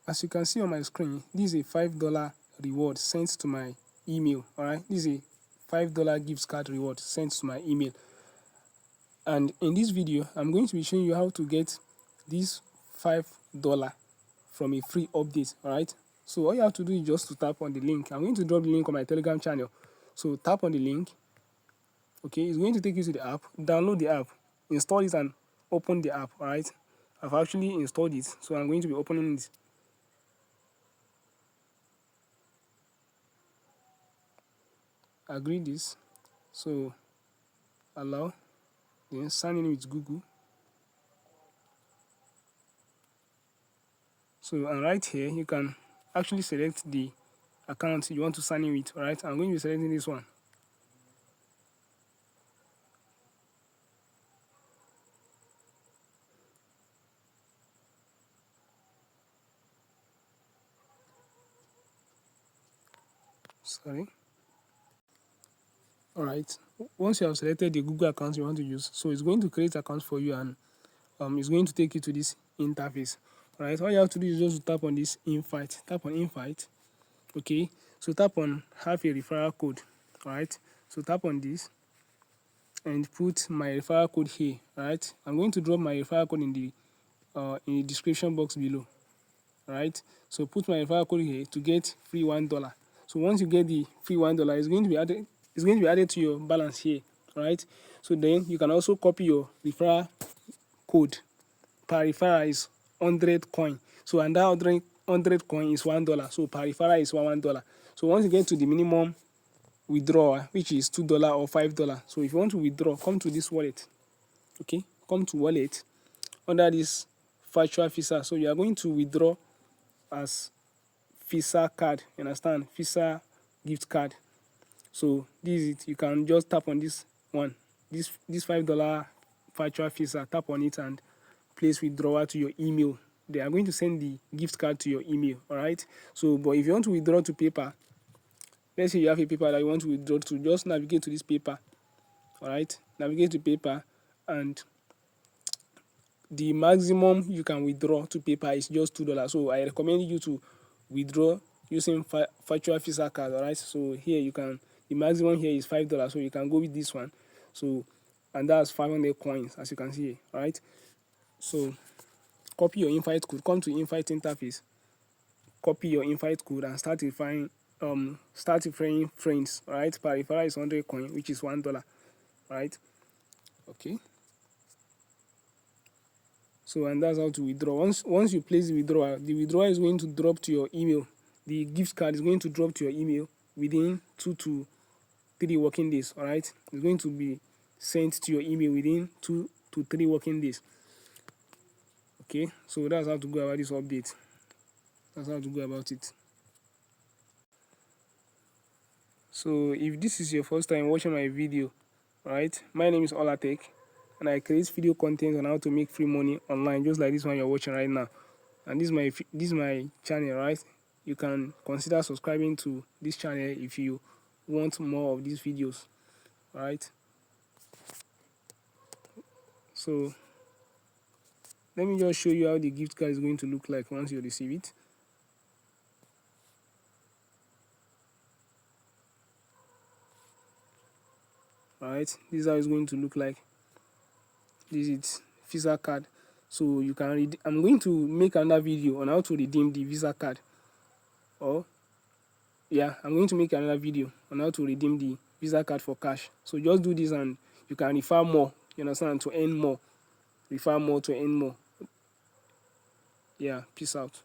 as you can see on my screen, this is a $5 reward sent to my email. All right, this is a $5 gift card reward sent to my email. And in this video, I'm going to be showing you how to get this $5 from a free update. All right, so all you have to do is just to tap on the link. I'm going to drop the link on my Telegram channel. So tap on the link. Okay, it's going to take you to the app. Download the app, install it, and open the app. All right, I've actually installed it, so I'm going to be opening it. Agree this. So allow, then sign in with Google. So, and right here you can actually select the account you want to sign in with. All right, I'm going to be selecting this one. Sorry. All right, once you have selected the Google account you want to use, so it's going to create account for you, and it's going to take you to this interface. All right, all you have to do is just to tap on this invite. Tap on invite. Okay, so tap on have a referral code. All right, so tap on this and put my referral code here. All right, I'm going to drop my referral code in the description box below. All right, so put my referral code here to get free $1. So once you get the free $1, it's going to be added. It's going to be added to your balance here. All right, so then you can also copy your referral code. Per referral is 100 coin. So and that 100 coin is $1. So per referral is $1. So once you get to the minimum withdrawal, which is $2 or $5. So if you want to withdraw, come to this wallet. Okay, come to wallet under this virtual Visa. So you are going to withdraw as Visa card. You understand? Visa gift card. So this is it. You can just tap on this one, this $5 virtual Visa. Tap on it and place withdrawal to your email. They are going to send the gift card to your email. All right. So, but if you want to withdraw to paper, let's say you have a paper that you want to withdraw to, just navigate to this paper. All right, navigate to paper, and the maximum you can withdraw to paper is just $2. So I recommend you to withdraw using virtual Visa card. All right, so here you can, the maximum here is $5, so you can go with this one. So, and that's 500 coins, as you can see. All right, so copy your invite code, come to invite interface, copy your invite code, and start referring friends. All right, per referral is 100 coin, which is $1. All right, okay. So, and that's how to withdraw. Once you place the withdrawal is going to drop to your email. The gift card is going to drop to your email within 2 to 3 working days. All right, it's going to be sent to your email within 2 to 3 working days. Okay, so that's how to go about this update. That's how to go about it. So if this is your first time watching my video, right, my name is Olatek, and I create video content on how to make free money online, just like this one you're watching right now. And this is my channel, right? You can consider subscribing to this channel if you want more of these videos. All right, so let me just show you how the gift card is going to look like once you receive it. All right, this is how it's going to look like. This is Visa card. So you can read. I'm going to make another video on how to redeem the Visa card. I'm going to make another video on how to redeem the Visa card for cash. So just do this and you can refer more. You understand? To earn more. Refer more to earn more. Yeah, peace out.